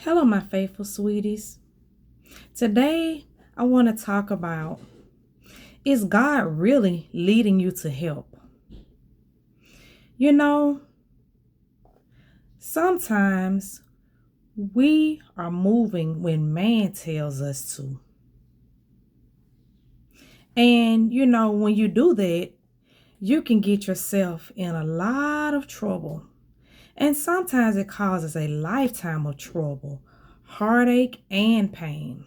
Hello, my faithful sweeties. Today, I want to talk about, is God really leading you to help? You know, sometimes we are moving when man tells us to. And, when you do that, you can get yourself in a lot of trouble. And sometimes it causes a lifetime of trouble, heartache, and pain.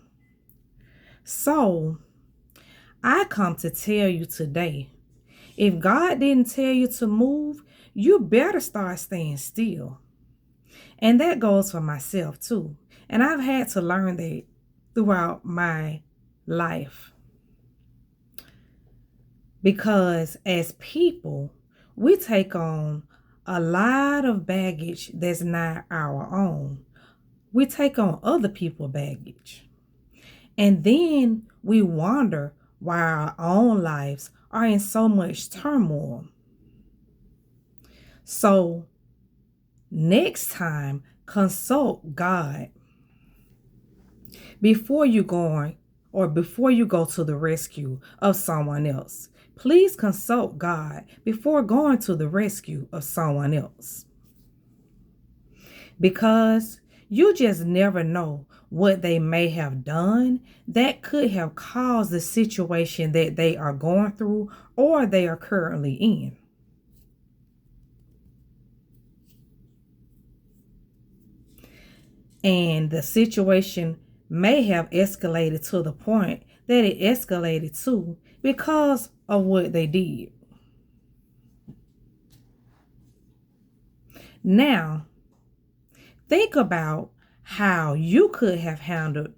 So, I come to tell you today, if God didn't tell you to move, you better start staying still. And that goes for myself too. And I've had to learn that throughout my life. Because as people, we take on a lot of baggage that's not our own. We take on other people's baggage. And then we wonder why our own lives are in so much turmoil. So next time, consult God before you go to the rescue of someone else. Please consult God before going to the rescue of someone else. Because you just never know what they may have done that could have caused the situation that they are going through or they are currently in. And the situation may have escalated to the point that it escalated to because of what they did. Now, think about how you could have handled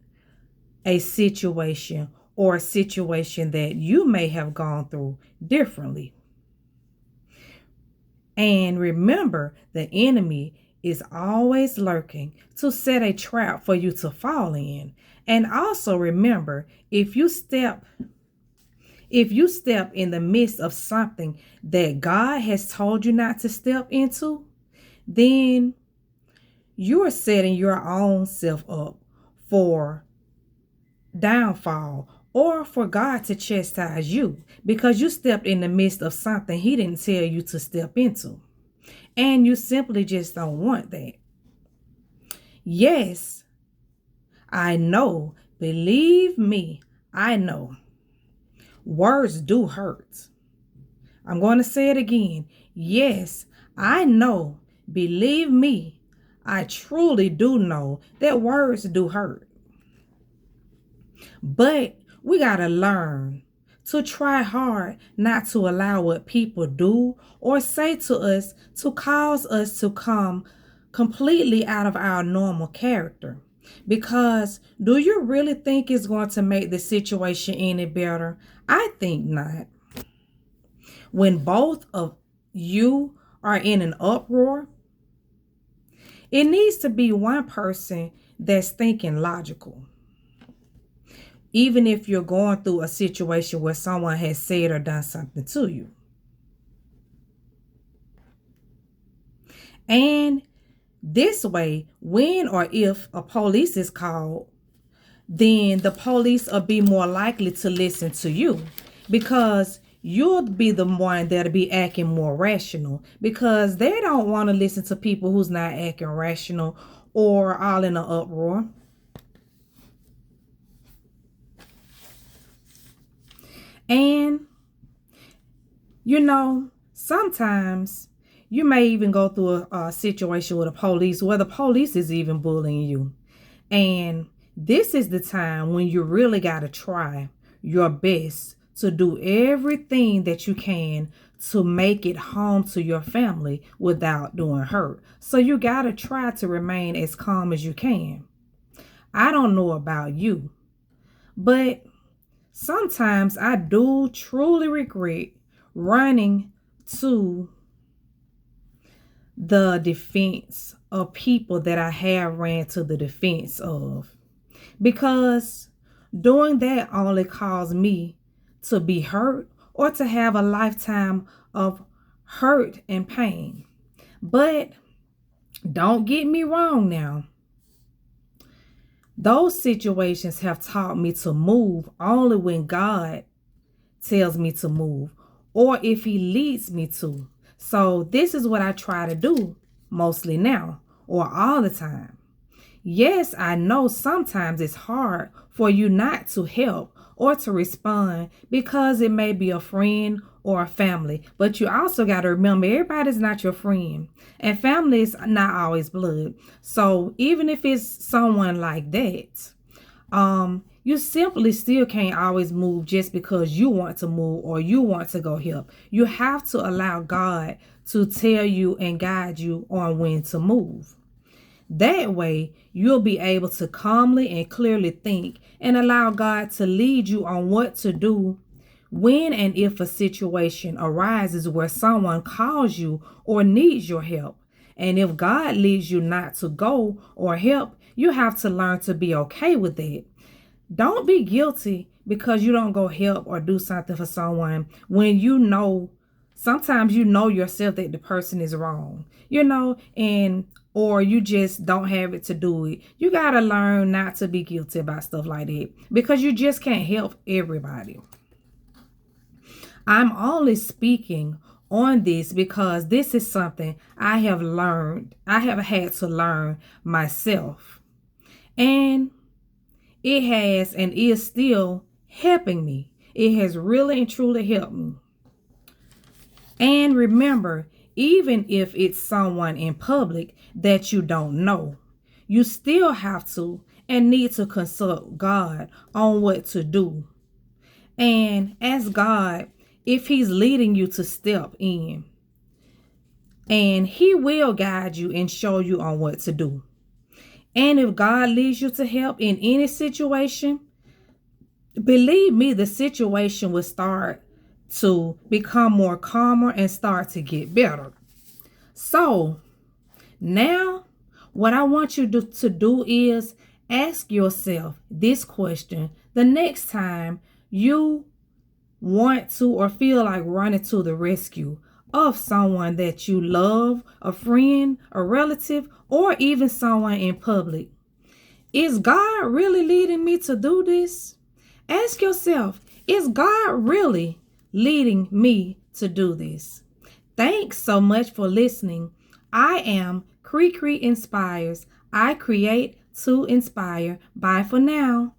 a situation or a situation that you may have gone through differently. And remember, the enemy is always lurking to set a trap for you to fall in. And also remember, if you step in the midst of something that God has told you not to step into, then you are setting your own self up for downfall or for God to chastise you because you stepped in the midst of something He didn't tell you to step into. And you simply just don't want that. Yes, I know. Believe me, I know. Words do hurt. I'm going to say it again. Yes, I know. Believe me, I truly do know that words do hurt. But we got to learn to try hard not to allow what people do or say to us to cause us to come completely out of our normal character. Because do you really think it's going to make the situation any better? I think not. When both of you are in an uproar, it needs to be one person that's thinking logical. Even if you're going through a situation where someone has said or done something to you. And this way, when or if a police is called, then the police will be more likely to listen to you because you'll be the one that'll be acting more rational because they don't want to listen to people who's not acting rational or all in an uproar. And, sometimes you may even go through a situation with a police where the police is even bullying you. And this is the time when you really got to try your best to do everything that you can to make it home to your family without doing hurt. So you got to try to remain as calm as you can. I don't know about you, but sometimes I do truly regret running to the defense of people that I have ran to the defense of. Because doing that only caused me to be hurt or to have a lifetime of hurt and pain. But don't get me wrong now. Those situations have taught me to move only when God tells me to move or if he leads me to. So this is what I try to do mostly now or all the time. Yes, I know sometimes it's hard for you not to help or to respond because it may be a friend or a family. But you also got to remember everybody's not your friend and family is not always blood. So even if it's someone like that, you simply still can't always move just because you want to move or you want to go help. You have to allow God to tell you and guide you on when to move. That way, you'll be able to calmly and clearly think and allow God to lead you on what to do when and if a situation arises where someone calls you or needs your help. And if God leads you not to go or help, you have to learn to be okay with that. Don't be guilty because you don't go help or do something for someone when you know, sometimes you know yourself that the person is wrong, and or you just don't have it to do it. You got to learn not to be guilty about stuff like that because you just can't help everybody. I'm only speaking on this because this is something I have learned. I have had to learn myself. And it has and is still helping me. It has really and truly helped me. And remember, even if it's someone in public that you don't know, you still have to and need to consult God on what to do. And ask God if he's leading you to step in. And he will guide you and show you on what to do. And if God leads you to help in any situation, believe me, the situation will start to become more calmer and start to get better. So now what I want you to do is ask yourself this question the next time you want to or feel like running to the rescue of someone that you love, a friend, a relative, or even someone in public. Is God really leading me to do this? Ask yourself, is God really leading me to do this? Thanks so much for listening. I am Cre-cre Inspires. I create to inspire. Bye for now.